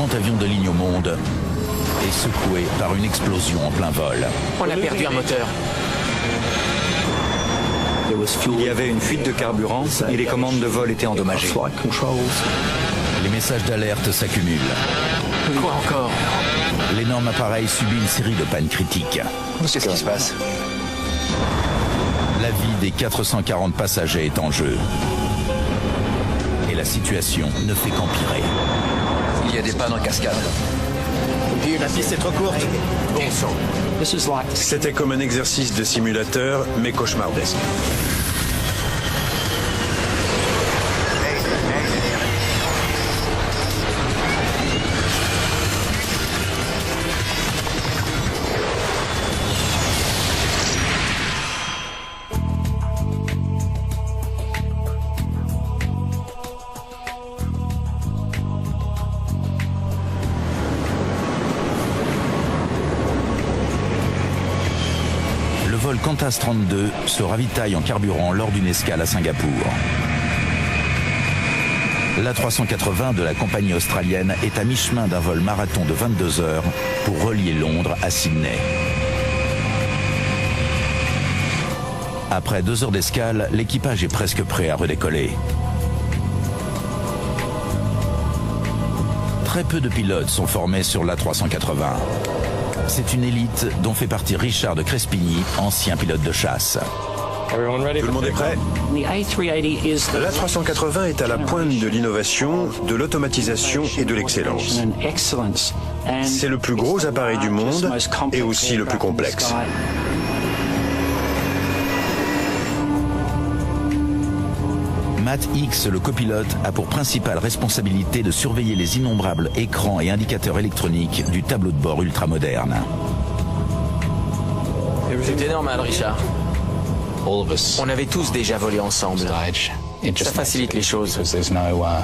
grand avion de ligne au monde est secoué par une explosion en plein vol. On a perdu un moteur. Il y avait une fuite de carburant et les commandes de vol étaient endommagées. Les messages d'alerte s'accumulent. Quoi encore? L'énorme appareil subit une série de pannes critiques. Qu'est-ce qui se passe? La vie des 440 passagers est en jeu. Et la situation ne fait qu'empirer. Il y a des pannes en cascade. La piste est trop courte. Bon sang. C'était comme un exercice de simulateur, mais cauchemardesque. Le vol Qantas 32 se ravitaille en carburant lors d'une escale à Singapour. L'A380 de la compagnie australienne est à mi-chemin d'un vol marathon de 22 heures pour relier Londres à Sydney. Après 2 heures d'escale, l'équipage est presque prêt à redécoller. Très peu de pilotes sont formés sur l'A380. C'est une élite dont fait partie Richard de Crespigny, ancien pilote de chasse. Tout le monde est prêt? L'A380 est à la pointe de l'innovation, de l'automatisation et de l'excellence. C'est le plus gros appareil du monde et aussi le plus complexe. Matt Hicks, le copilote, a pour principale responsabilité de surveiller les innombrables écrans et indicateurs électroniques du tableau de bord ultramoderne. C'est normal, Richard. On avait tous déjà volé ensemble. Ça facilite les choses.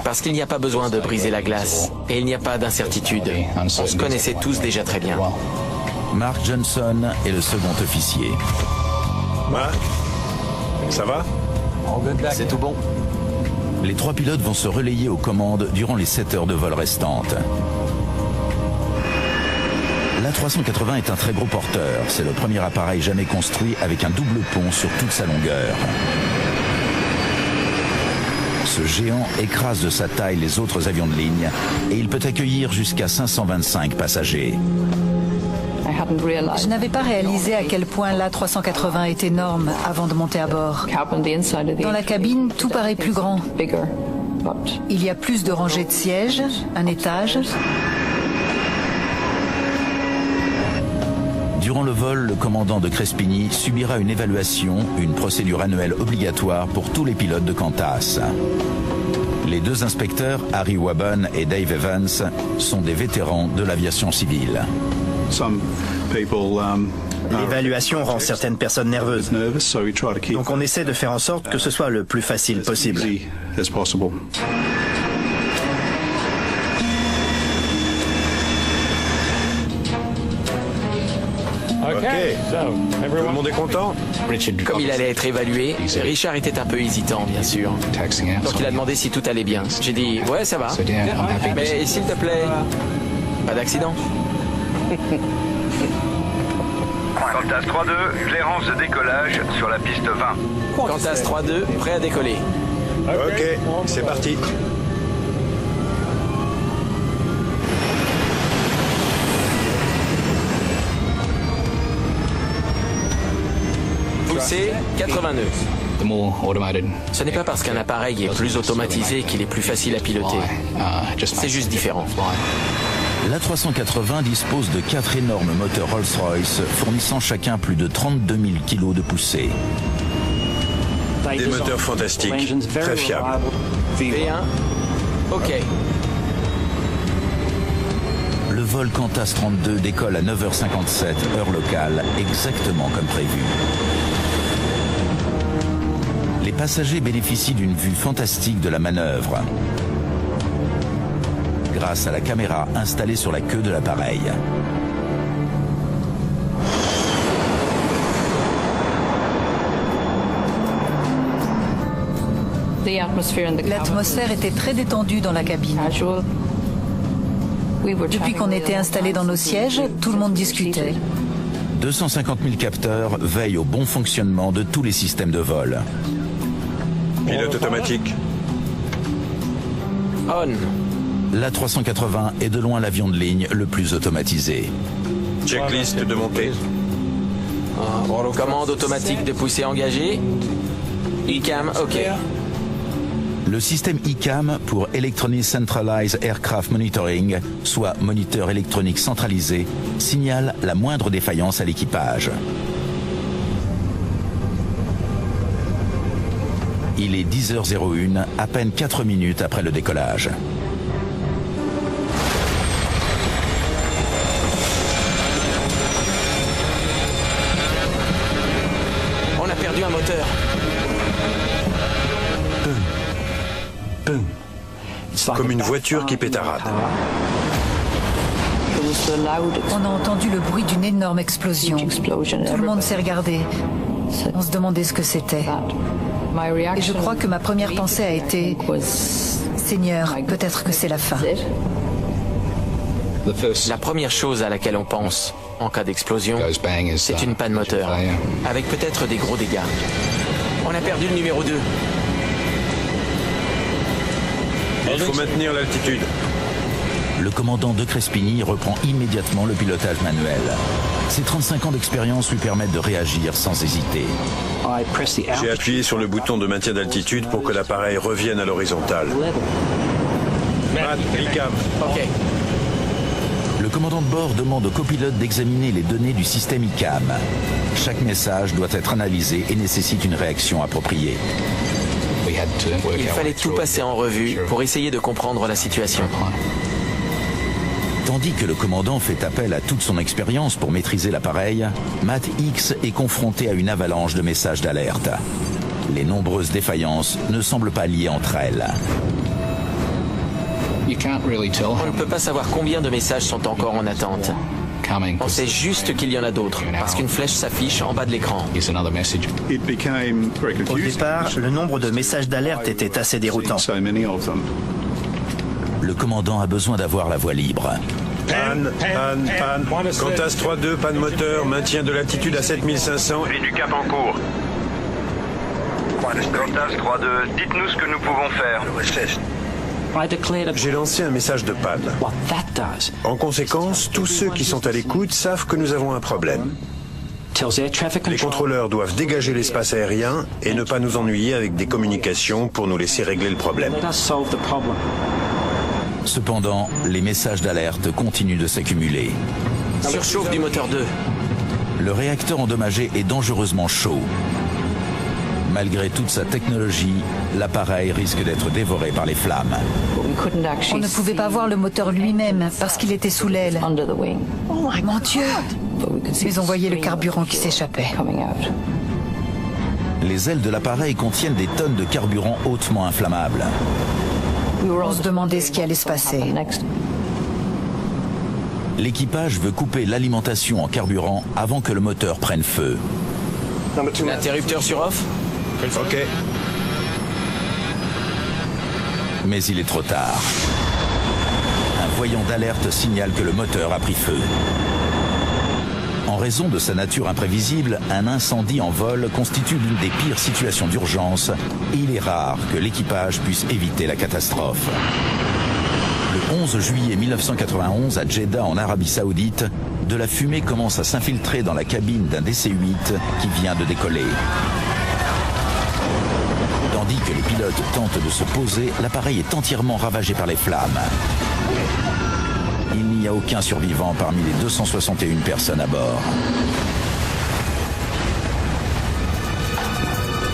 Parce qu'il n'y a pas besoin de briser la glace. Et il n'y a pas d'incertitude. On se connaissait tous déjà très bien. Mark Johnson est le second officier. Mark, ça va? C'est tout bon. Les 3 pilotes vont se relayer aux commandes durant les 7 heures de vol restantes. L'A380 est un très gros porteur. C'est le premier appareil jamais construit avec un double pont sur toute sa longueur. Ce géant écrase de sa taille les autres avions de ligne et il peut accueillir jusqu'à 525 passagers. Je n'avais pas réalisé à quel point l'A380 est énorme avant de monter à bord. Dans la cabine, tout paraît plus grand. Il y a plus de rangées de sièges, un étage. Durant le vol, le commandant de Crespigny subira une évaluation, une procédure annuelle obligatoire pour tous les pilotes de Qantas. Les 2 inspecteurs, Harry Wabon et Dave Evans, sont des vétérans de l'aviation civile. L'évaluation rend certaines personnes nerveuses. Donc on essaie de faire en sorte que ce soit le plus facile possible. Ok. Tout le monde est content? Comme il allait être évalué, Richard était un peu hésitant, bien sûr. Donc il a demandé si tout allait bien. J'ai dit, ouais, ça va. Mais s'il te plaît, pas d'accident. Qantas 3-2, clearance de décollage sur la piste 20. Qantas 3-2, prêt à décoller. Ok, c'est parti. Poussée 80 nœuds. Ce n'est pas parce qu'un appareil est plus automatisé qu'il est plus facile à piloter. C'est juste différent. L'A380 dispose de 4 énormes moteurs Rolls-Royce fournissant chacun plus de 32 000 kg de poussée. Des moteurs fantastiques, très fiables. V1, ok. Le vol Qantas 32 décolle à 9h57 heure locale, exactement comme prévu. Les passagers bénéficient d'une vue fantastique de la manœuvre grâce à la caméra installée sur la queue de l'appareil. L'atmosphère était très détendue dans la cabine. Depuis qu'on était installés dans nos sièges, tout le monde discutait. 250 000 capteurs veillent au bon fonctionnement de tous les systèmes de vol. Pilote automatique. On. L'A380 est de loin l'avion de ligne le plus automatisé. Checklist de montée. Commande automatique de poussée engagée. ICAM, OK. Le système ICAM pour Electronic Centralized Aircraft Monitoring, soit moniteur électronique centralisé, signale la moindre défaillance à l'équipage. Il est 10h01, à peine 4 minutes après le décollage. On a perdu un moteur. Comme une voiture qui pétarade. On a entendu le bruit d'une énorme explosion. Tout le monde s'est regardé. On se demandait ce que c'était. Et je crois que ma première pensée a été « Seigneur, peut-être que c'est la fin ». La première chose à laquelle on pense en cas d'explosion, c'est une panne moteur, avec peut-être des gros dégâts. On a perdu le numéro 2. Il faut maintenir l'altitude. Le commandant De Crespigny reprend immédiatement le pilotage manuel. Ses 35 ans d'expérience lui permettent de réagir sans hésiter. J'ai appuyé sur le bouton de maintien d'altitude pour que l'appareil revienne à l'horizontale. Matt, ICAM. OK. Le commandant de bord demande au copilote d'examiner les données du système ICAM. Chaque message doit être analysé et nécessite une réaction appropriée. Il fallait tout passer en revue pour essayer de comprendre la situation. Tandis que le commandant fait appel à toute son expérience pour maîtriser l'appareil, Matt X est confronté à une avalanche de messages d'alerte. Les nombreuses défaillances ne semblent pas liées entre elles. On ne peut pas savoir combien de messages sont encore en attente. On sait juste qu'il y en a d'autres, parce qu'une flèche s'affiche en bas de l'écran. Au départ, le nombre de messages d'alerte était assez déroutant. Le commandant a besoin d'avoir la voie libre. Panne. Qantas 3-2, panne moteur, maintien de l'altitude à 7500 Et du cap en cours. Qantas 3-2, dites-nous ce que nous pouvons faire. J'ai lancé un message de panne. En conséquence, tous ceux qui sont à l'écoute savent que nous avons un problème. Les contrôleurs doivent dégager l'espace aérien et ne pas nous ennuyer avec des communications pour nous laisser régler le problème. Cependant, les messages d'alerte continuent de s'accumuler. Surchauffe du moteur 2. Le réacteur endommagé est dangereusement chaud. Malgré toute sa technologie, l'appareil risque d'être dévoré par les flammes. On ne pouvait pas voir le moteur lui-même parce qu'il était sous l'aile. Oh mon Dieu! Mais on voyait le carburant qui s'échappait. Les ailes de l'appareil contiennent des tonnes de carburant hautement inflammable. On se demandait ce qui allait se passer. L'équipage veut couper l'alimentation en carburant avant que le moteur prenne feu. L'interrupteur sur off? OK. Mais il est trop tard. Un voyant d'alerte signale que le moteur a pris feu. En raison de sa nature imprévisible, un incendie en vol constitue l'une des pires situations d'urgence et il est rare que l'équipage puisse éviter la catastrophe. Le 11 juillet 1991, à Jeddah, en Arabie Saoudite, de la fumée commence à s'infiltrer dans la cabine d'un DC-8 qui vient de décoller. Tandis que les pilotes tentent de se poser, l'appareil est entièrement ravagé par les flammes. Il n'y a aucun survivant parmi les 261 personnes à bord.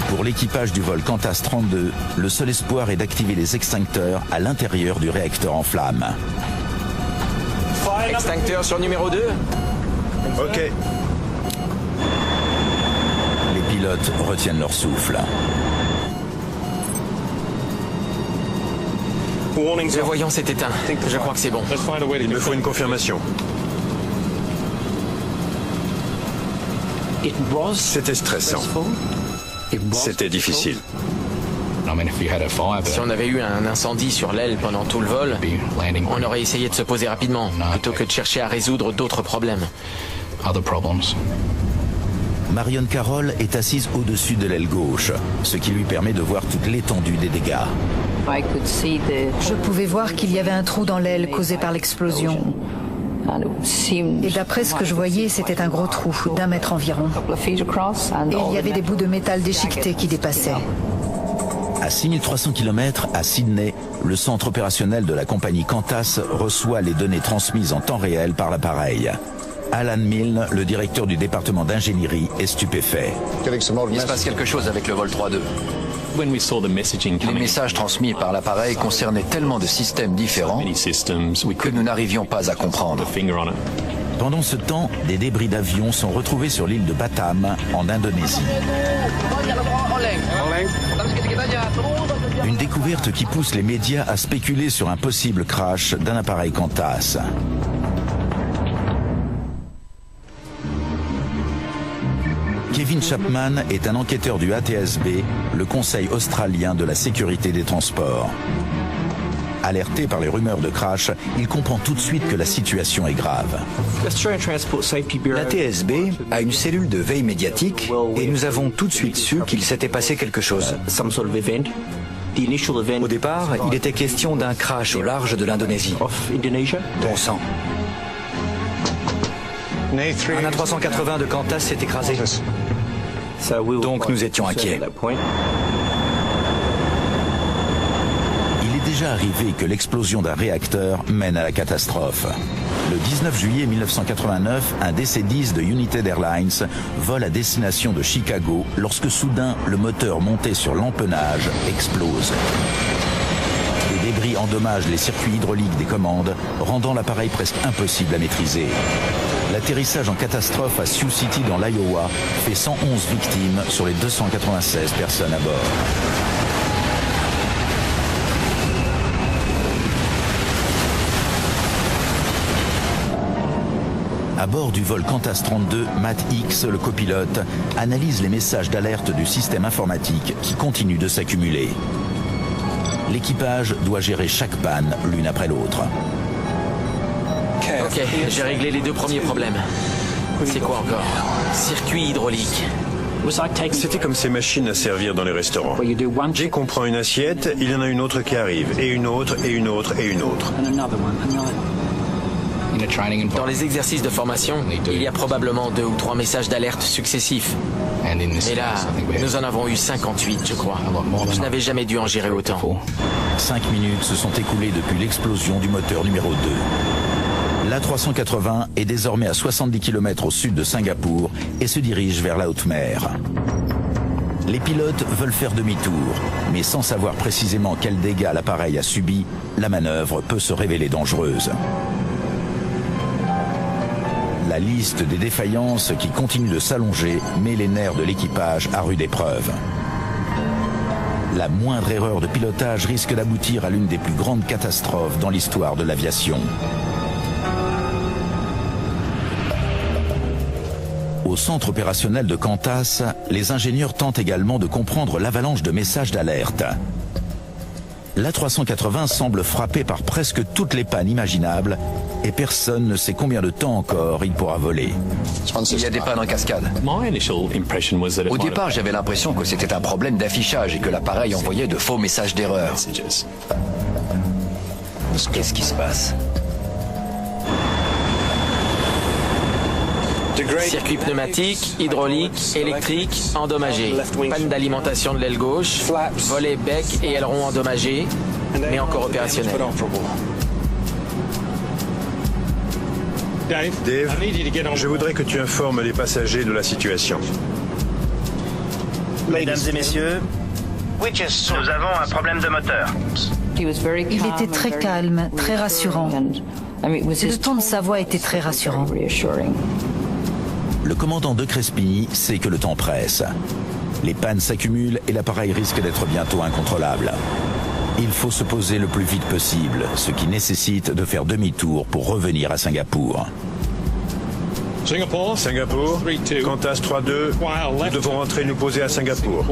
Pour l'équipage du vol Qantas 32, le seul espoir est d'activer les extincteurs à l'intérieur du réacteur en flammes. Extincteur sur numéro 2. OK. Les pilotes retiennent leur souffle. Le voyant s'est éteint. Je crois que c'est bon. Il me faut une confirmation. C'était stressant. C'était difficile. Si on avait eu un incendie sur l'aile pendant tout le vol, on aurait essayé de se poser rapidement, plutôt que de chercher à résoudre d'autres problèmes. Marion Carroll est assise au-dessus de l'aile gauche, ce qui lui permet de voir toute l'étendue des dégâts. Je pouvais voir qu'il y avait un trou dans l'aile causé par l'explosion. Et d'après ce que je voyais, c'était un gros trou d'1 mètre environ. Et il y avait des bouts de métal déchiquetés qui dépassaient. À 6300 km à Sydney, le centre opérationnel de la compagnie Qantas reçoit les données transmises en temps réel par l'appareil. Alan Milne, le directeur du département d'ingénierie, est stupéfait. Il se passe quelque chose avec le vol 3-2. Les messages transmis par l'appareil concernaient tellement de systèmes différents que nous n'arrivions pas à comprendre. Pendant ce temps, des débris d'avions sont retrouvés sur l'île de Batam, en Indonésie. Une découverte qui pousse les médias à spéculer sur un possible crash d'un appareil Qantas. Kevin Chapman est un enquêteur du ATSB, le Conseil australien de la sécurité des transports. Alerté par les rumeurs de crash, il comprend tout de suite que la situation est grave. L'ATSB a une cellule de veille médiatique et nous avons tout de suite su qu'il s'était passé quelque chose. Au départ, il était question d'un crash au large de l'Indonésie. Bon sang. Un A380 de Qantas s'est écrasé. Donc nous étions inquiets. Il est déjà arrivé que l'explosion d'un réacteur mène à la catastrophe. Le 19 juillet 1989, un DC-10 de United Airlines vole à destination de Chicago lorsque soudain le moteur monté sur l'empennage explose. Des débris endommagent les circuits hydrauliques des commandes, rendant l'appareil presque impossible à maîtriser. L'atterrissage en catastrophe à Sioux City dans l'Iowa fait 111 victimes sur les 296 personnes à bord. À bord du vol Qantas 32, Matt Hicks, le copilote, analyse les messages d'alerte du système informatique qui continuent de s'accumuler. L'équipage doit gérer chaque panne l'une après l'autre. Ok, j'ai réglé les 2 premiers problèmes. C'est quoi encore? Circuit hydraulique. C'était comme ces machines à servir dans les restaurants. Dès qu'on prend une assiette, il y en a une autre qui arrive, et une autre, et une autre, et une autre. Dans les exercices de formation, il y a probablement 2 ou 3 messages d'alerte successifs. Et là, nous en avons eu 58, je crois. Je n'avais jamais dû en gérer autant. 5 minutes se sont écoulées depuis l'explosion du moteur numéro 2. L'A380 est désormais à 70 km au sud de Singapour et se dirige vers la haute mer. Les pilotes veulent faire demi-tour, mais sans savoir précisément quels dégâts l'appareil a subis, la manœuvre peut se révéler dangereuse. La liste des défaillances qui continue de s'allonger met les nerfs de l'équipage à rude épreuve. La moindre erreur de pilotage risque d'aboutir à l'une des plus grandes catastrophes dans l'histoire de l'aviation. Au centre opérationnel de Qantas, les ingénieurs tentent également de comprendre l'avalanche de messages d'alerte. L'A380 semble frappé par presque toutes les pannes imaginables et personne ne sait combien de temps encore il pourra voler. Il y a des pannes en cascade. Au départ, j'avais l'impression que c'était un problème d'affichage et que l'appareil envoyait de faux messages d'erreur. Qu'est-ce qui se passe? Circuit pneumatique, hydraulique, électrique, endommagé. Panne d'alimentation de l'aile gauche, volet, bec et aileron endommagés, mais encore opérationnel. Dave, je voudrais que tu informes les passagers de la situation. Mesdames et messieurs, Nous avons un problème de moteur. Il était très calme, très rassurant. Le ton de sa voix était très rassurant. Le commandant de Crespigny sait que le temps presse. Les pannes s'accumulent et l'appareil risque d'être bientôt incontrôlable. Il faut se poser le plus vite possible, ce qui nécessite de faire demi-tour pour revenir à Singapour. Singapour, Qantas 3-2, nous devons rentrer nous poser à Singapour.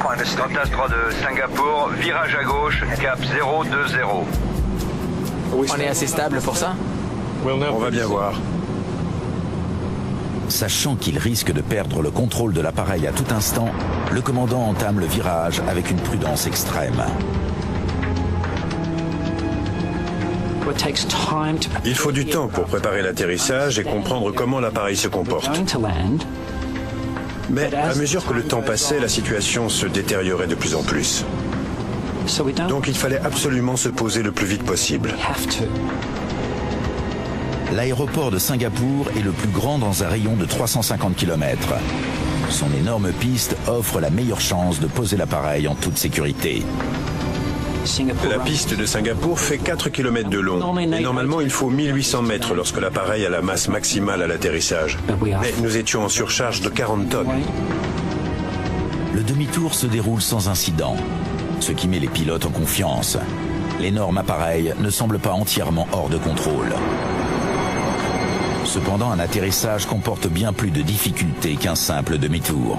Qantas 3-2, Singapour, virage à gauche, cap 020. On est assez stable pour ça? On va bien voir. Sachant qu'il risque de perdre le contrôle de l'appareil à tout instant, le commandant entame le virage avec une prudence extrême. Il faut du temps pour préparer l'atterrissage et comprendre comment l'appareil se comporte. Mais à mesure que le temps passait, la situation se détériorait de plus en plus. Donc il fallait absolument se poser le plus vite possible. L'aéroport de Singapour est le plus grand dans un rayon de 350 km. Son énorme piste offre la meilleure chance de poser l'appareil en toute sécurité. La piste de Singapour fait 4 km de long. Et normalement, il faut 1800 mètres lorsque l'appareil a la masse maximale à l'atterrissage. Mais nous étions en surcharge de 40 tonnes. Le demi-tour se déroule sans incident, ce qui met les pilotes en confiance. L'énorme appareil ne semble pas entièrement hors de contrôle. Cependant, un atterrissage comporte bien plus de difficultés qu'un simple demi-tour.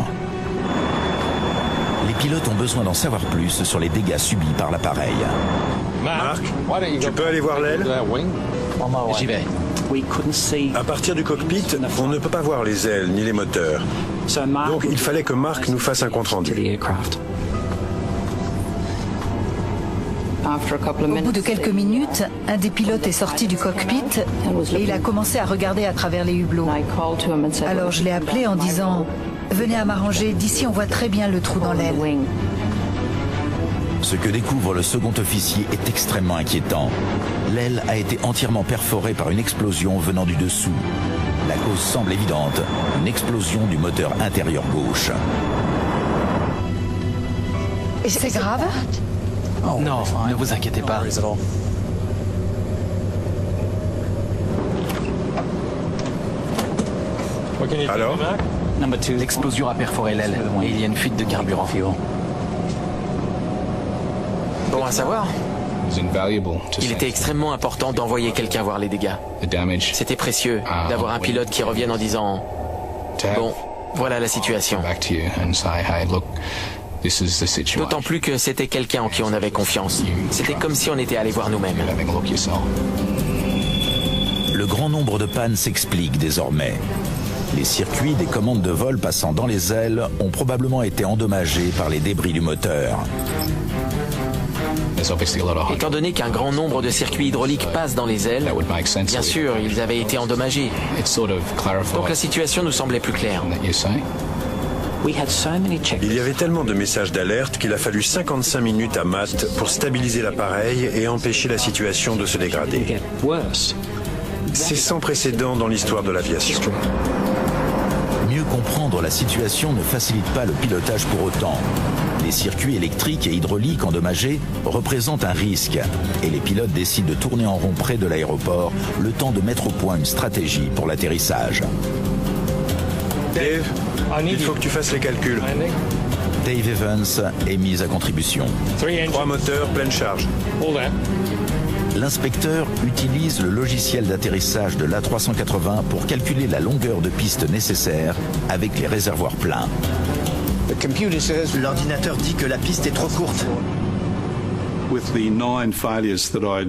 Les pilotes ont besoin d'en savoir plus sur les dégâts subis par l'appareil. Marc, tu peux aller voir l'aile? J'y vais. À partir du cockpit, on ne peut pas voir les ailes ni les moteurs. Donc il fallait que Marc nous fasse un compte-rendu. Au bout de quelques minutes, un des pilotes est sorti du cockpit et il a commencé à regarder à travers les hublots. Alors je l'ai appelé en disant « Venez à m'arranger, d'ici on voit très bien le trou dans l'aile ». Ce que découvre le second officier est extrêmement inquiétant. L'aile a été entièrement perforée par une explosion venant du dessous. La cause semble évidente, une explosion du moteur intérieur gauche. Et c'est grave ? Non, ne vous inquiétez pas. Alors? L'explosion a perforé l'aile et il y a une fuite de carburant. Bon à savoir. Il était extrêmement important d'envoyer quelqu'un voir les dégâts. C'était précieux d'avoir un pilote qui revienne en disant « Bon, voilà la situation ». D'autant plus que c'était quelqu'un en qui on avait confiance. C'était comme si on était allé voir nous-mêmes. Le grand nombre de pannes s'explique désormais. Les circuits des commandes de vol passant dans les ailes ont probablement été endommagés par les débris du moteur. Étant donné qu'un grand nombre de circuits hydrauliques passent dans les ailes, bien sûr, ils avaient été endommagés. Donc la situation nous semblait plus claire. Il y avait tellement de messages d'alerte qu'il a fallu 55 minutes à Matt pour stabiliser l'appareil et empêcher la situation de se dégrader. C'est sans précédent dans l'histoire de l'aviation. Mieux comprendre la situation ne facilite pas le pilotage pour autant. Les circuits électriques et hydrauliques endommagés représentent un risque et les pilotes décident de tourner en rond près de l'aéroport le temps de mettre au point une stratégie pour l'atterrissage. Dave, il faut que tu fasses les calculs. Dave Evans est mis à contribution. 3 moteurs, pleine charge. L'inspecteur utilise le logiciel d'atterrissage de l'A380 pour calculer la longueur de piste nécessaire avec les réservoirs pleins. L'ordinateur dit que la piste est trop courte.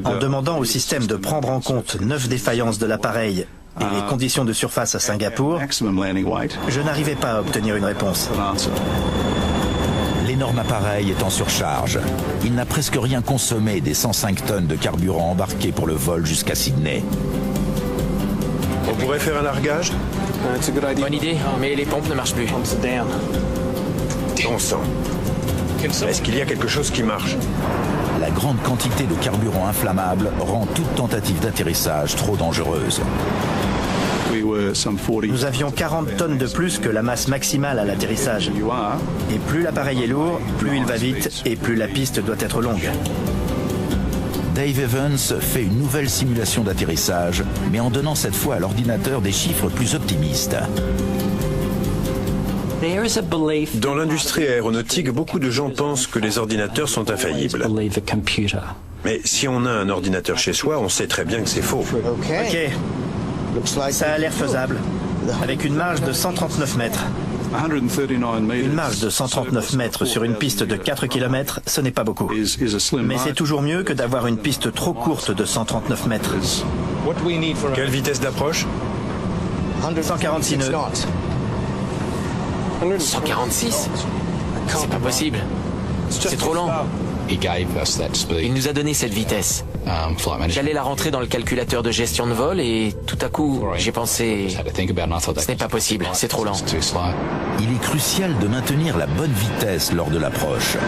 En demandant au système de prendre en compte 9 défaillances de l'appareil et les conditions de surface à Singapour, je n'arrivais pas à obtenir une réponse. L'énorme appareil est en surcharge. Il n'a presque rien consommé des 105 tonnes de carburant embarqués pour le vol jusqu'à Sydney. On pourrait faire un largage? Bonne idée, mais les pompes ne marchent plus. Bon sang. Est-ce qu'il y a quelque chose qui marche? La grande quantité de carburant inflammable rend toute tentative d'atterrissage trop dangereuse. Nous avions 40 tonnes de plus que la masse maximale à l'atterrissage. Et plus l'appareil est lourd, plus il va vite et plus la piste doit être longue. Dave Evans fait une nouvelle simulation d'atterrissage, mais en donnant cette fois à l'ordinateur des chiffres plus optimistes. Dans l'industrie aéronautique, beaucoup de gens pensent que les ordinateurs sont infaillibles. Mais si on a un ordinateur chez soi, on sait très bien que c'est faux. Ok. Ça a l'air faisable. Avec une marge de 139 mètres. Une marge de 139 mètres sur une piste de 4 km, ce n'est pas beaucoup. Mais c'est toujours mieux que d'avoir une piste trop courte de 139 mètres. Quelle vitesse d'approche? 146 nœuds. 146? C'est pas possible. C'est trop lent. Il nous a donné cette vitesse. J'allais la rentrer dans le calculateur de gestion de vol et tout à coup, j'ai pensé... Ce n'est pas possible, c'est trop lent. Il est crucial de maintenir la bonne vitesse lors de l'approche.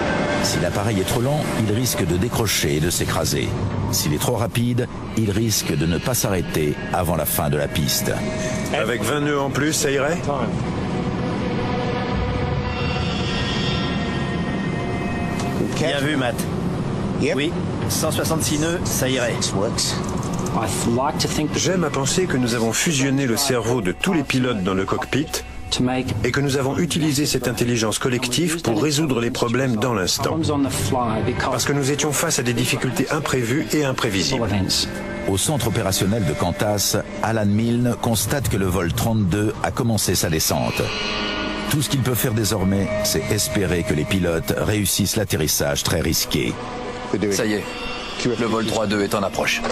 Si l'appareil est trop lent, il risque de décrocher et de s'écraser. S'il est trop rapide, il risque de ne pas s'arrêter avant la fin de la piste. Avec 20 nœuds en plus, ça irait? Bien vu, Matt. Oui, 166 nœuds, ça irait. J'aime à penser que nous avons fusionné le cerveau de tous les pilotes dans le cockpit et que nous avons utilisé cette intelligence collective pour résoudre les problèmes dans l'instant. Parce que nous étions face à des difficultés imprévues et imprévisibles. Au centre opérationnel de Qantas, Alan Milne constate que le vol 32 a commencé sa descente. Tout ce qu'il peut faire désormais, c'est espérer que les pilotes réussissent l'atterrissage très risqué. Ça y est, le vol 3-2 est en approche.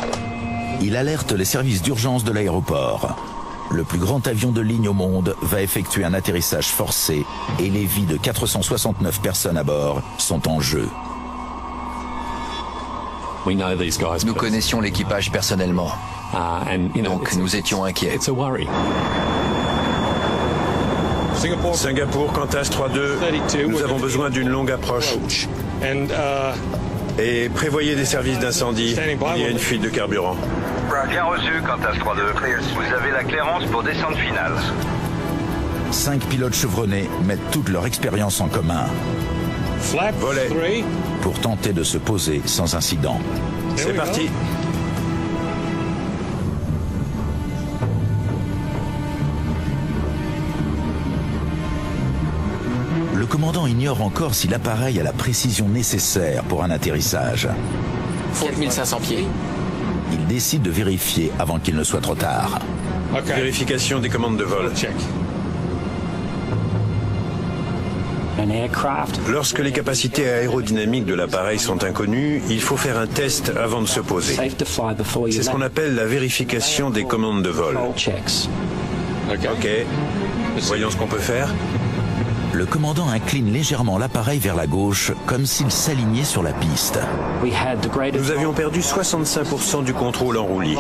Il alerte les services d'urgence de l'aéroport. Le plus grand avion de ligne au monde va effectuer un atterrissage forcé et les vies de 469 personnes à bord sont en jeu. Nous connaissions l'équipage personnellement, donc nous étions inquiets. Singapour, Qantas 3-2, nous avons besoin d'une longue approche. Et prévoyez des services d'incendie, il y a une fuite de carburant. Bien reçu, Qantas 3-2. Vous avez la clairance pour descente finale. 5 pilotes chevronnés mettent toute leur expérience en commun Volet. pour tenter de se poser sans incident. C'est parti. Le commandant ignore encore si l'appareil a la précision nécessaire pour un atterrissage. 4500 pieds. Il décide de vérifier avant qu'il ne soit trop tard. Vérification des commandes de vol. Lorsque les capacités aérodynamiques de l'appareil sont inconnues, il faut faire un test avant de se poser. C'est ce qu'on appelle la vérification des commandes de vol. Ok. Voyons ce qu'on peut faire. Le commandant incline légèrement l'appareil vers la gauche, comme s'il s'alignait sur la piste. Nous avions perdu 65% du contrôle en roulis.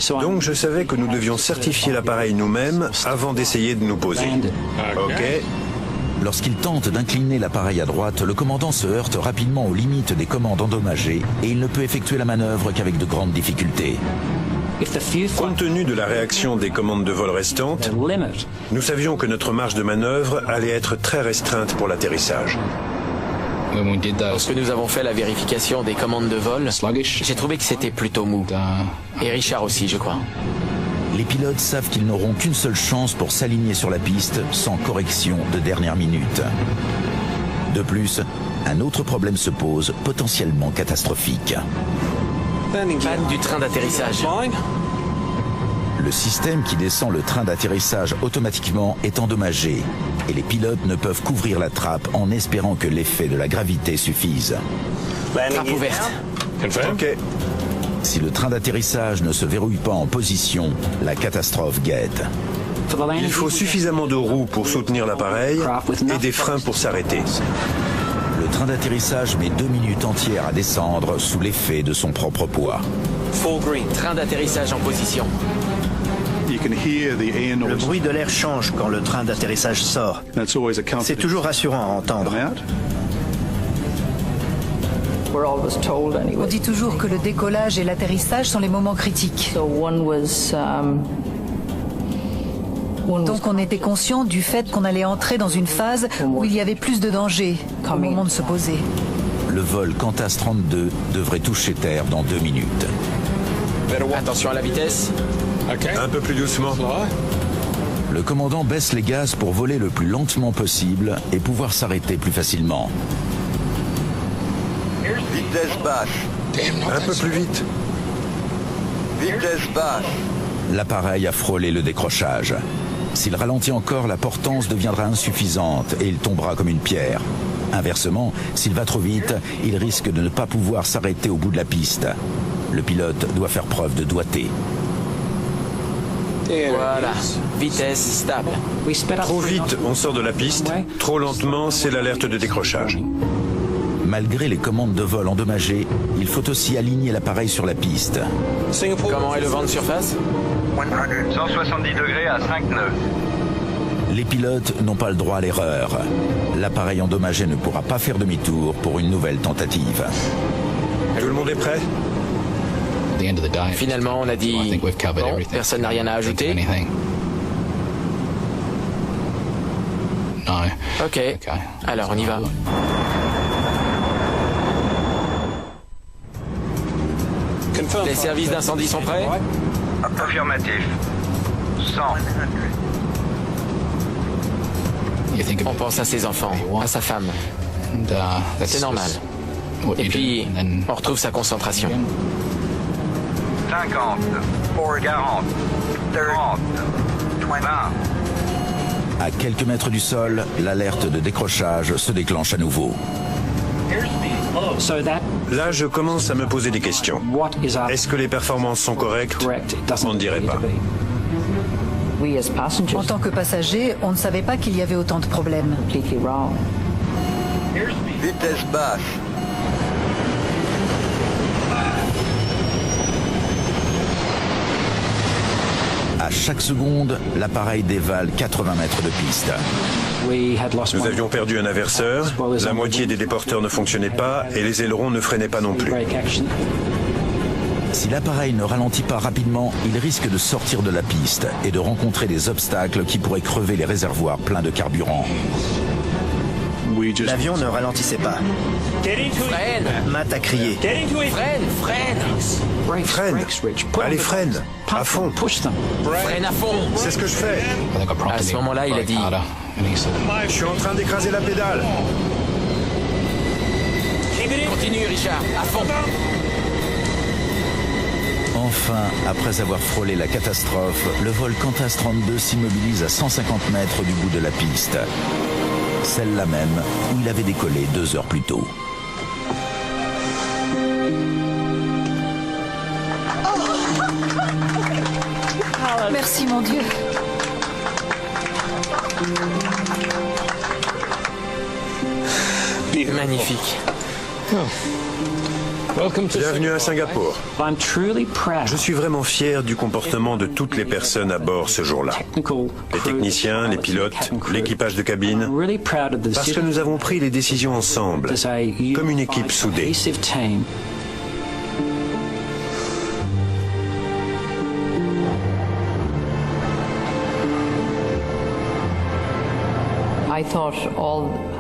Donc je savais que nous devions certifier l'appareil nous-mêmes avant d'essayer de nous poser. Ok. Lorsqu'il tente d'incliner l'appareil à droite, le commandant se heurte rapidement aux limites des commandes endommagées et il ne peut effectuer la manœuvre qu'avec de grandes difficultés. Compte tenu de la réaction des commandes de vol restantes, nous savions que notre marge de manœuvre allait être très restreinte pour l'atterrissage. Lorsque nous avons fait la vérification des commandes de vol, j'ai trouvé que c'était plutôt mou. Et Richard aussi, je crois. Les pilotes savent qu'ils n'auront qu'une seule chance pour s'aligner sur la piste sans correction de dernière minute. De plus, un autre problème se pose, potentiellement catastrophique. Panne du train d'atterrissage. Le système qui descend le train d'atterrissage automatiquement est endommagé et les pilotes ne peuvent couvrir la trappe en espérant que l'effet de la gravité suffise. Trappe ouverte. Ok. Si le train d'atterrissage ne se verrouille pas en position, la catastrophe guette. Il faut suffisamment de roues pour soutenir l'appareil et des freins pour s'arrêter. Le train d'atterrissage met 2 minutes entières à descendre sous l'effet de son propre poids. Full green. Train d'atterrissage en position. Le bruit de l'air change quand le train d'atterrissage sort. C'est toujours rassurant à entendre. On dit toujours que le décollage et l'atterrissage sont les moments critiques. Donc on était conscient du fait qu'on allait entrer dans une phase où il y avait plus de danger au moment de se poser. Le vol Qantas 32 devrait toucher terre dans 2 minutes. Attention à la vitesse. Un peu plus doucement. Le commandant baisse les gaz pour voler le plus lentement possible et pouvoir s'arrêter plus facilement. Vitesse basse. Un peu plus vite. Vitesse basse. L'appareil a frôlé le décrochage. S'il ralentit encore, la portance deviendra insuffisante et il tombera comme une pierre. Inversement, s'il va trop vite, il risque de ne pas pouvoir s'arrêter au bout de la piste. Le pilote doit faire preuve de doigté. Voilà, vitesse stable. Trop vite, on sort de la piste. Trop lentement, c'est l'alerte de décrochage. Malgré les commandes de vol endommagées, il faut aussi aligner l'appareil sur la piste. Comment est le vent de surface? 170 degrés à 5 nœuds. Les pilotes n'ont pas le droit à l'erreur. L'appareil endommagé ne pourra pas faire demi-tour pour une nouvelle tentative. Tout le monde est prêt? Finalement, on a dit bon, personne n'a rien à ajouter. Ok, alors on y va. Les services d'incendie sont prêts? Affirmatif. 100. On pense à ses enfants, à sa femme. C'est normal. Et puis, on retrouve sa concentration. 50, 40, 30, 20. À quelques mètres du sol, l'alerte de décrochage se déclenche à nouveau. Là, je commence à me poser des questions. Est-ce que les performances sont correctes? On ne dirait pas. En tant que passager, on ne savait pas qu'il y avait autant de problèmes. Vitesse basse. À chaque seconde, l'appareil dévale 80 mètres de piste. Nous avions perdu un inverseur, la moitié des déporteurs ne fonctionnaient pas et les ailerons ne freinaient pas non plus. Si l'appareil ne ralentit pas rapidement, il risque de sortir de la piste et de rencontrer des obstacles qui pourraient crever les réservoirs pleins de carburant. L'avion ne ralentissait pas. Freine! Matt a crié. Freine! Freine! Allez, freine! À fond! Freine à fond! C'est ce que je fais! À ce moment-là, il a dit... Je suis en train d'écraser la pédale! Continue, Richard, à fond! Enfin, après avoir frôlé la catastrophe, le vol Qantas 32 s'immobilise à 150 mètres du bout de la piste. Celle-là même où il avait décollé 2 heures plus tôt. Merci mon Dieu. Magnifique. Bienvenue à Singapour. Je suis vraiment fier du comportement de toutes les personnes à bord ce jour-là. Les techniciens, les pilotes, l'équipage de cabine. Parce que nous avons pris les décisions ensemble, comme une équipe soudée.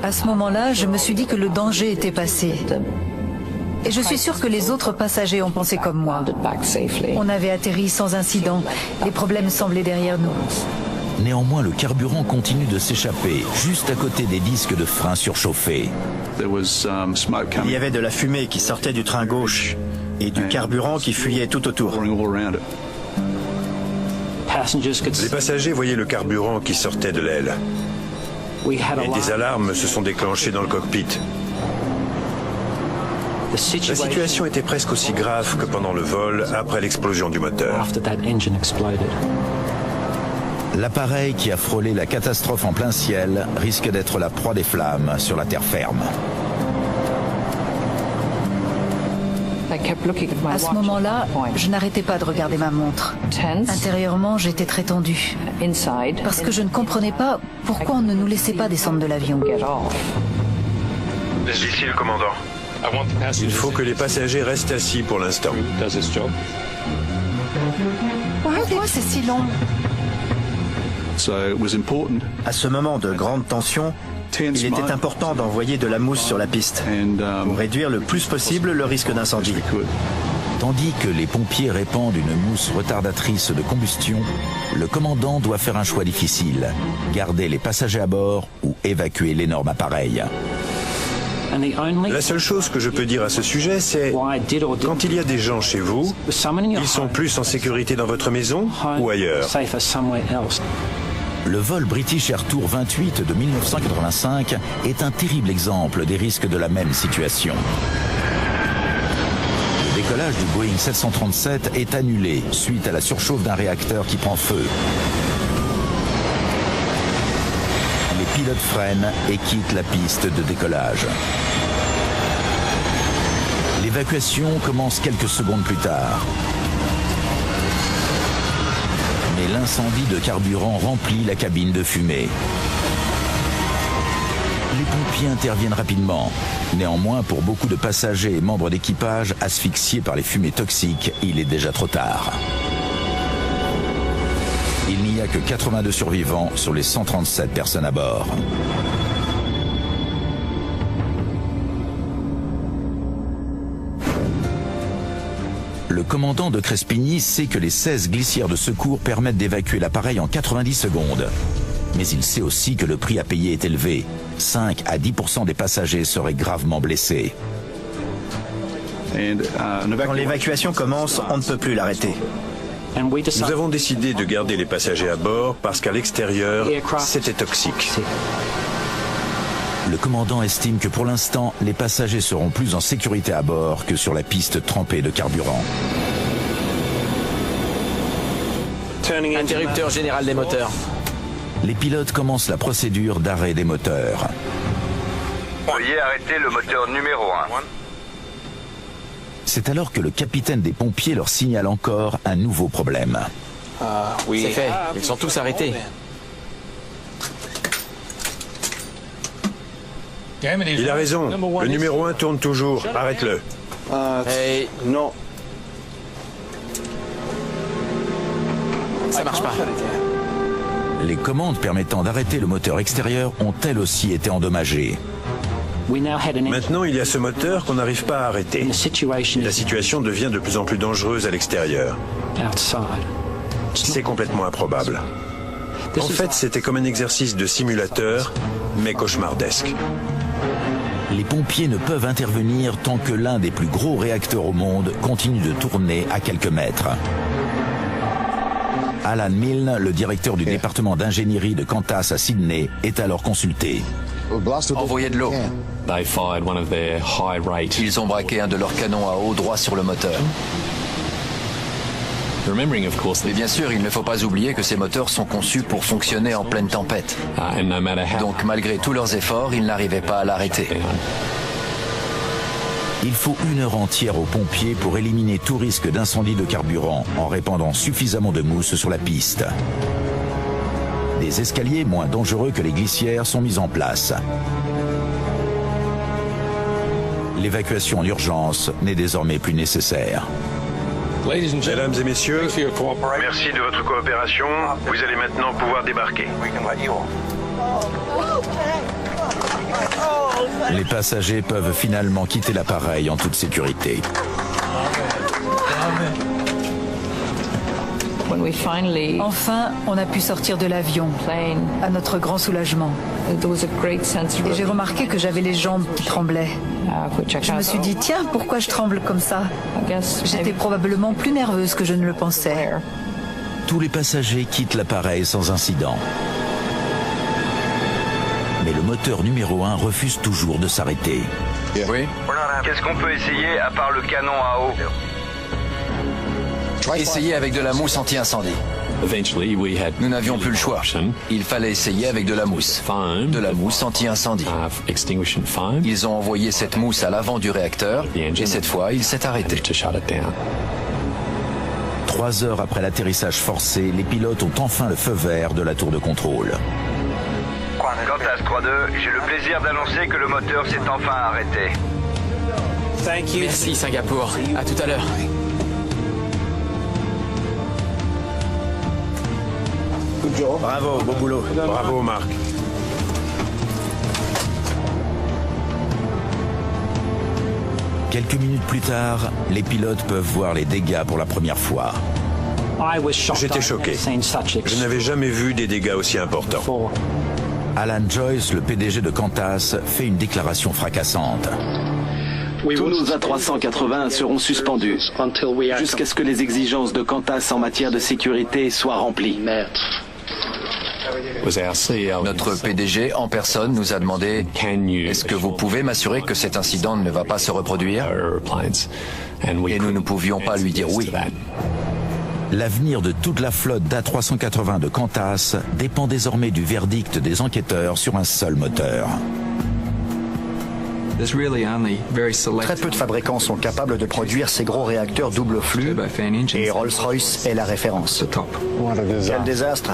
À ce moment-là, je me suis dit que le danger était passé. Et je suis sûre que les autres passagers ont pensé comme moi. On avait atterri sans incident. Les problèmes semblaient derrière nous. Néanmoins, le carburant continue de s'échapper, juste à côté des disques de frein surchauffés. Il y avait de la fumée qui sortait du train gauche et du carburant qui fuyait tout autour. Les passagers voyaient le carburant qui sortait de l'aile. Et des alarmes se sont déclenchées dans le cockpit. La situation était presque aussi grave que pendant le vol après l'explosion du moteur. L'appareil qui a frôlé la catastrophe en plein ciel risque d'être la proie des flammes sur la terre ferme. À ce moment-là, je n'arrêtais pas de regarder ma montre. Intérieurement, j'étais très tendue. Parce que je ne comprenais pas pourquoi on ne nous laissait pas descendre de l'avion. Ici le commandant. Il faut que les passagers restent assis pour l'instant. Pourquoi c'est si long? À ce moment de grande tension, il était important d'envoyer de la mousse sur la piste pour réduire le plus possible le risque d'incendie. Tandis que les pompiers répandent une mousse retardatrice de combustion, le commandant doit faire un choix difficile, garder les passagers à bord ou évacuer l'énorme appareil. La seule chose que je peux dire à ce sujet, c'est quand il y a des gens chez vous, ils sont plus en sécurité dans votre maison ou ailleurs. Le vol British Air Tour 28 de 1985 est un terrible exemple des risques de la même situation. Le décollage du Boeing 737 est annulé suite à la surchauffe d'un réacteur qui prend feu. Les pilotes freinent et quittent la piste de décollage. L'évacuation commence quelques secondes plus tard. Mais l'incendie de carburant remplit la cabine de fumée. Les pompiers interviennent rapidement. Néanmoins, pour beaucoup de passagers et membres d'équipage asphyxiés par les fumées toxiques, il est déjà trop tard. Il n'y a que 82 survivants sur les 137 personnes à bord. Le commandant de Crespigny sait que les 16 glissières de secours permettent d'évacuer l'appareil en 90 secondes. Mais il sait aussi que le prix à payer est élevé. 5 à 10% des passagers seraient gravement blessés. Quand l'évacuation commence, on ne peut plus l'arrêter. Nous avons décidé de garder les passagers à bord parce qu'à l'extérieur, c'était toxique. Le commandant estime que pour l'instant, les passagers seront plus en sécurité à bord que sur la piste trempée de carburant. Interrupteur général des moteurs. Les pilotes commencent la procédure d'arrêt des moteurs. Veuillez arrêter le moteur numéro 1. C'est alors que le capitaine des pompiers leur signale encore un nouveau problème. C'est fait, ils sont tous arrêtés. Il a raison. Le numéro 1 tourne toujours. Arrête-le. Hey, non. Ça marche pas. Les commandes permettant d'arrêter le moteur extérieur ont elles aussi été endommagées. Maintenant, il y a ce moteur qu'on n'arrive pas à arrêter. La situation devient de plus en plus dangereuse à l'extérieur. C'est complètement improbable. En fait, c'était comme un exercice de simulateur, mais cauchemardesque. Les pompiers ne peuvent intervenir tant que l'un des plus gros réacteurs au monde continue de tourner à quelques mètres. Alan Milne, le directeur du département d'ingénierie de Qantas à Sydney, est alors consulté. Envoyez de l'eau. Ils ont braqué un de leurs canons à eau droit sur le moteur. Et bien sûr, il ne faut pas oublier que ces moteurs sont conçus pour fonctionner en pleine tempête. Donc malgré tous leurs efforts, ils n'arrivaient pas à l'arrêter. Il faut 1 heure entière aux pompiers pour éliminer tout risque d'incendie de carburant en répandant suffisamment de mousse sur la piste. Des escaliers moins dangereux que les glissières sont mis en place. L'évacuation en urgence n'est désormais plus nécessaire. Mesdames et messieurs, Merci de votre coopération. Vous allez maintenant pouvoir débarquer. Les passagers peuvent finalement quitter l'appareil en toute sécurité. Enfin, on a pu sortir de l'avion, à notre grand soulagement. Et j'ai remarqué que j'avais les jambes qui tremblaient. Je me suis dit, tiens, pourquoi je tremble comme ça? J'étais probablement plus nerveuse que je ne le pensais. Tous les passagers quittent l'appareil sans incident. Mais le moteur numéro 1 refuse toujours de s'arrêter. Oui. Qu'est-ce qu'on peut essayer à part le canon à eau? Essayez avec de la mousse anti-incendie. Nous n'avions plus le choix. Il fallait essayer avec de la mousse. De la mousse anti-incendie. Ils ont envoyé cette mousse à l'avant du réacteur et cette fois, il s'est arrêté. 3 heures après l'atterrissage forcé, les pilotes ont enfin le feu vert de la tour de contrôle. Qantas 3-2, j'ai le plaisir d'annoncer que le moteur s'est enfin arrêté. Merci Singapour. À tout à l'heure. Bravo, beau boulot. Bravo, Marc. Quelques minutes plus tard, les pilotes peuvent voir les dégâts pour la première fois. J'étais choqué. Je n'avais jamais vu des dégâts aussi importants. Alan Joyce, le PDG de Qantas, fait une déclaration fracassante. Tous nos A380 seront suspendus jusqu'à ce que les exigences de Qantas en matière de sécurité soient remplies. Notre PDG en personne nous a demandé « Est-ce que vous pouvez m'assurer que cet incident ne va pas se reproduire ?» Et nous ne pouvions pas lui dire oui. L'avenir de toute la flotte d'A380 de Qantas dépend désormais du verdict des enquêteurs sur un seul moteur. Très peu de fabricants sont capables de produire ces gros réacteurs double flux et Rolls-Royce est la référence. Quel désastre!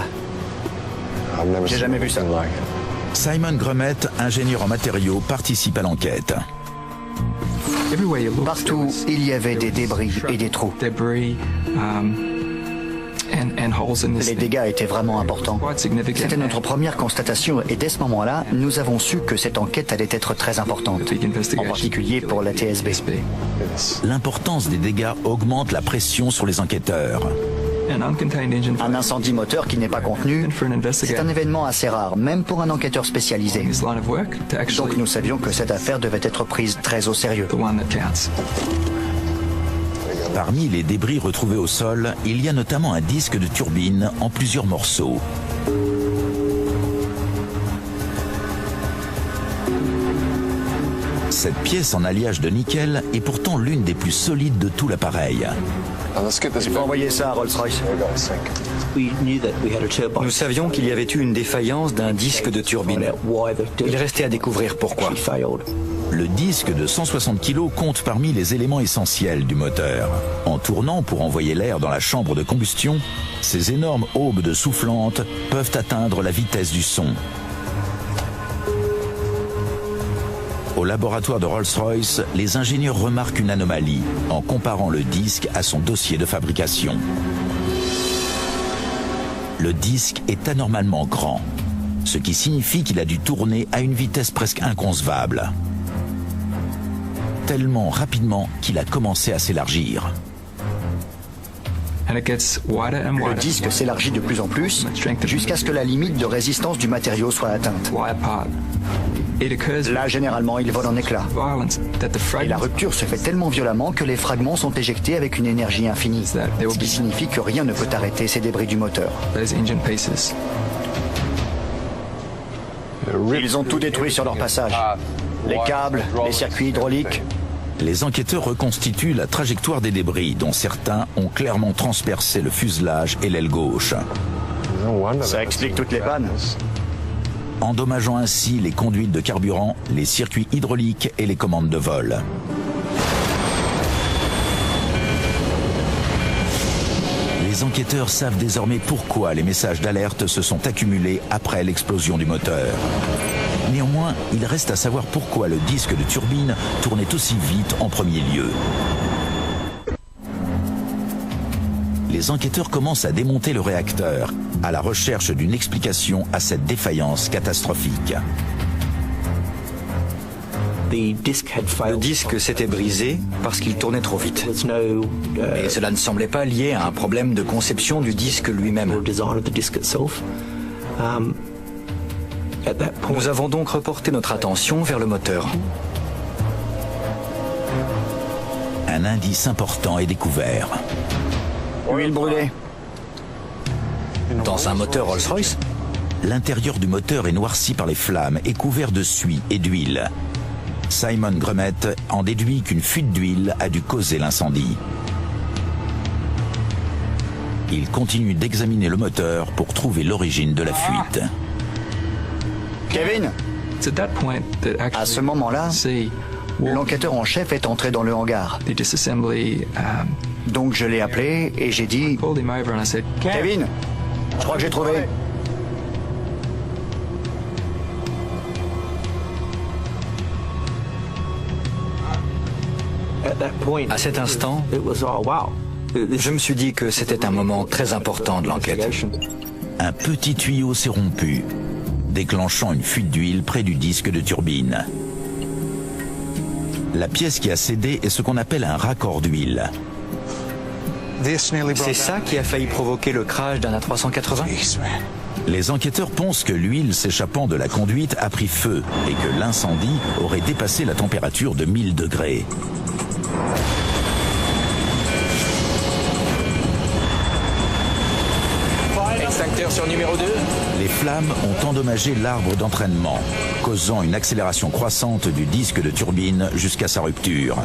J'ai jamais vu ça. Simon Grummet, ingénieur en matériaux, participe à l'enquête. Partout, il y avait des débris et des trous. Les dégâts étaient vraiment importants. C'était notre première constatation et dès ce moment-là, nous avons su que cette enquête allait être très importante, en particulier pour la TSB. L'importance des dégâts augmente la pression sur les enquêteurs. Un incendie moteur qui n'est pas contenu, c'est un événement assez rare, même pour un enquêteur spécialisé. Donc nous savions que cette affaire devait être prise très au sérieux. Parmi les débris retrouvés au sol, il y a notamment un disque de turbine en plusieurs morceaux. Cette pièce en alliage de nickel est pourtant l'une des plus solides de tout l'appareil. Il faut envoyer ça à Rolls-Royce. Nous savions qu'il y avait eu une défaillance d'un disque de turbine. Il restait à découvrir pourquoi. Le disque de 160 kg compte parmi les éléments essentiels du moteur. En tournant pour envoyer l'air dans la chambre de combustion, ces énormes aubes soufflantes peuvent atteindre la vitesse du son. Au laboratoire de Rolls-Royce, les ingénieurs remarquent une anomalie en comparant le disque à son dossier de fabrication. Le disque est anormalement grand, ce qui signifie qu'il a dû tourner à une vitesse presque inconcevable. Tellement rapidement qu'il a commencé à s'élargir. Le disque s'élargit de plus en plus jusqu'à ce que la limite de résistance du matériau soit atteinte. Là, généralement, il vole en éclats. Et la rupture se fait tellement violemment que les fragments sont éjectés avec une énergie infinie, ce qui signifie que rien ne peut arrêter ces débris du moteur. Ils ont tout détruit sur leur passage. Les câbles, les circuits hydrauliques. Les enquêteurs reconstituent la trajectoire des débris, dont certains ont clairement transpercé le fuselage et l'aile gauche. Ça explique toutes les pannes. Endommageant ainsi les conduites de carburant, les circuits hydrauliques et les commandes de vol. Les enquêteurs savent désormais pourquoi les messages d'alerte se sont accumulés après l'explosion du moteur. Néanmoins, il reste à savoir pourquoi le disque de turbine tournait aussi vite en premier lieu. Les enquêteurs commencent à démonter le réacteur, à la recherche d'une explication à cette défaillance catastrophique. Le disque s'était brisé parce qu'il tournait trop vite. Mais cela ne semblait pas lié à un problème de conception du disque lui-même. Nous avons donc reporté notre attention vers le moteur. Un indice important est découvert. Huile brûlée. Dans un moteur Rolls-Royce ? L'intérieur du moteur est noirci par les flammes et couvert de suie et d'huile. Simon Grummet en déduit qu'une fuite d'huile a dû causer l'incendie. Il continue d'examiner le moteur pour trouver l'origine de la fuite. Kevin, à ce moment-là, l'enquêteur en chef est entré dans le hangar. Donc je l'ai appelé et j'ai dit « Kevin, je crois que j'ai trouvé. » À cet instant, je me suis dit que c'était un moment très important de l'enquête. Un petit tuyau s'est rompu, déclenchant une fuite d'huile près du disque de turbine. La pièce qui a cédé est ce qu'on appelle un raccord d'huile. C'est ça qui a failli provoquer le crash d'un A380 ? Les enquêteurs pensent que l'huile s'échappant de la conduite a pris feu et que l'incendie aurait dépassé la température de 1000 degrés. Extincteur sur numéro 2. Les flammes ont endommagé l'arbre d'entraînement, causant une accélération croissante du disque de turbine jusqu'à sa rupture.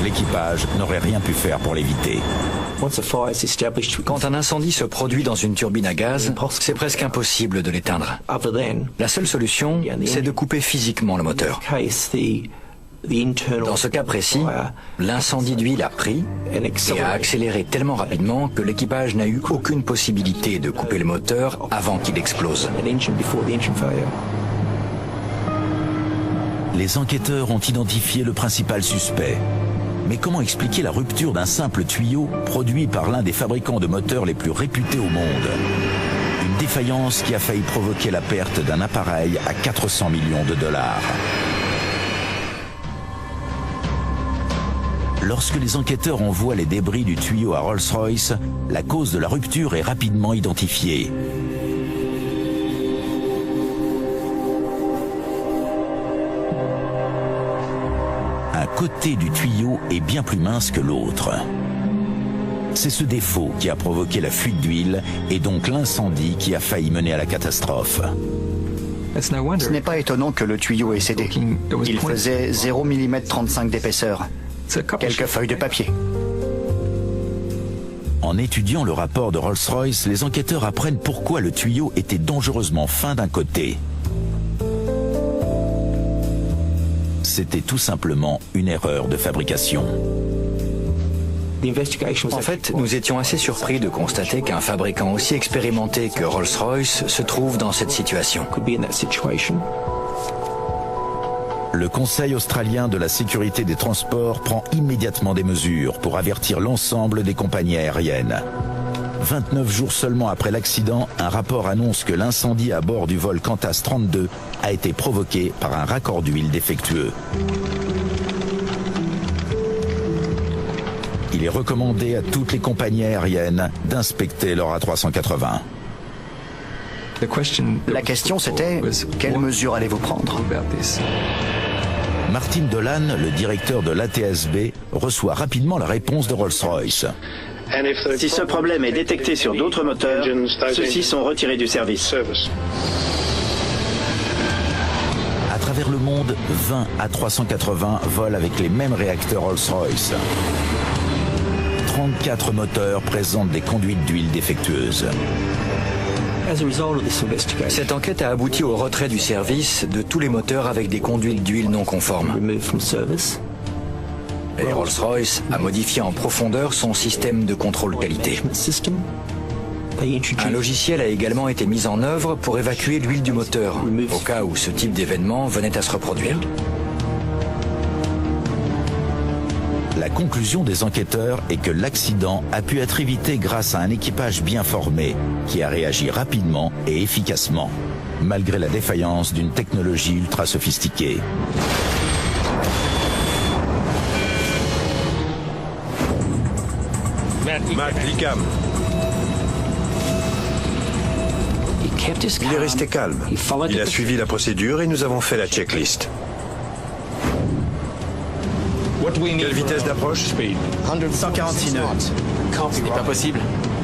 L'équipage n'aurait rien pu faire pour l'éviter. Quand un incendie se produit dans une turbine à gaz, c'est presque impossible de l'éteindre. La seule solution, c'est de couper physiquement le moteur. Dans ce cas précis, l'incendie d'huile a pris et a accéléré tellement rapidement que l'équipage n'a eu aucune possibilité de couper le moteur avant qu'il explose. Les enquêteurs ont identifié le principal suspect. Mais comment expliquer la rupture d'un simple tuyau produit par l'un des fabricants de moteurs les plus réputés au monde? Une défaillance qui a failli provoquer la perte d'un appareil à 400 millions de dollars. Lorsque les enquêteurs envoient les débris du tuyau à Rolls-Royce, la cause de la rupture est rapidement identifiée. Un côté du tuyau est bien plus mince que l'autre. C'est ce défaut qui a provoqué la fuite d'huile et donc l'incendie qui a failli mener à la catastrophe. Ce n'est pas étonnant que le tuyau ait cédé. Il faisait 0 mm 35 d'épaisseur. Quelques feuilles de papier. En étudiant le rapport de Rolls-Royce, les enquêteurs apprennent pourquoi le tuyau était dangereusement fin d'un côté. C'était tout simplement une erreur de fabrication. En fait, nous étions assez surpris de constater qu'un fabricant aussi expérimenté que Rolls-Royce se trouve dans cette situation. Le Conseil australien de la sécurité des transports prend immédiatement des mesures pour avertir l'ensemble des compagnies aériennes. 29 jours seulement après l'accident, un rapport annonce que l'incendie à bord du vol Qantas 32 a été provoqué par un raccord d'huile défectueux. Il est recommandé à toutes les compagnies aériennes d'inspecter leur A380. La question c'était, quelles mesures allez-vous prendre? Martin Dolan, le directeur de l'ATSB, reçoit rapidement la réponse de Rolls-Royce. Si ce problème est détecté sur d'autres moteurs, ceux-ci sont retirés du service. À travers le monde, 20 A380 volent avec les mêmes réacteurs Rolls-Royce. 34 moteurs présentent des conduites d'huile défectueuses. Cette enquête a abouti au retrait du service de tous les moteurs avec des conduites d'huile non conformes. Et Rolls-Royce a modifié en profondeur son système de contrôle qualité. Un logiciel a également été mis en œuvre pour évacuer l'huile du moteur, au cas où ce type d'événement venait à se reproduire. La conclusion des enquêteurs est que l'accident a pu être évité grâce à un équipage bien formé, qui a réagi rapidement et efficacement, malgré la défaillance d'une technologie ultra sophistiquée. Matt Lickham. Il est resté calme. Il a suivi la procédure et nous avons fait la checklist. Quelle vitesse d'approche? 146 nœuds. Ce n'est pas possible.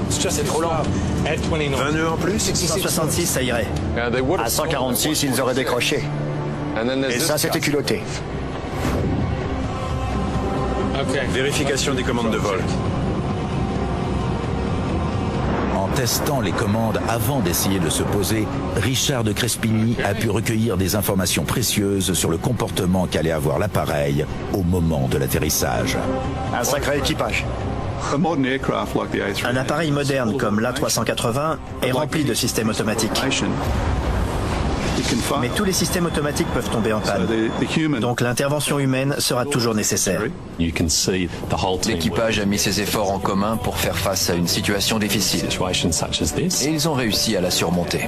C'est trop lent. 20 nœuds en plus? 166, ça irait. À 146, ils auraient décroché. Et ça, c'était culotté. Vérification des commandes de vol. En testant les commandes avant d'essayer de se poser, Richard de Crespigny a pu recueillir des informations précieuses sur le comportement qu'allait avoir l'appareil au moment de l'atterrissage. Un sacré équipage. Un appareil moderne comme l'A380 est rempli de systèmes automatiques. Mais tous les systèmes automatiques peuvent tomber en panne. Donc l'intervention humaine sera toujours nécessaire. L'équipage a mis ses efforts en commun pour faire face à une situation difficile. Et ils ont réussi à la surmonter.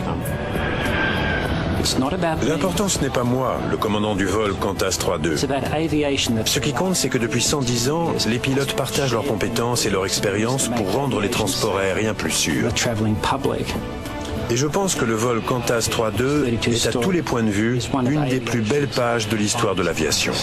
L'important, ce n'est pas moi, le commandant du vol Qantas 32. Ce qui compte, c'est que depuis 110 ans, les pilotes partagent leurs compétences et leur expérience pour rendre les transports aériens plus sûrs. Et je pense que le vol Qantas 32 est à tous les points de vue une des plus belles pages de l'histoire de l'aviation.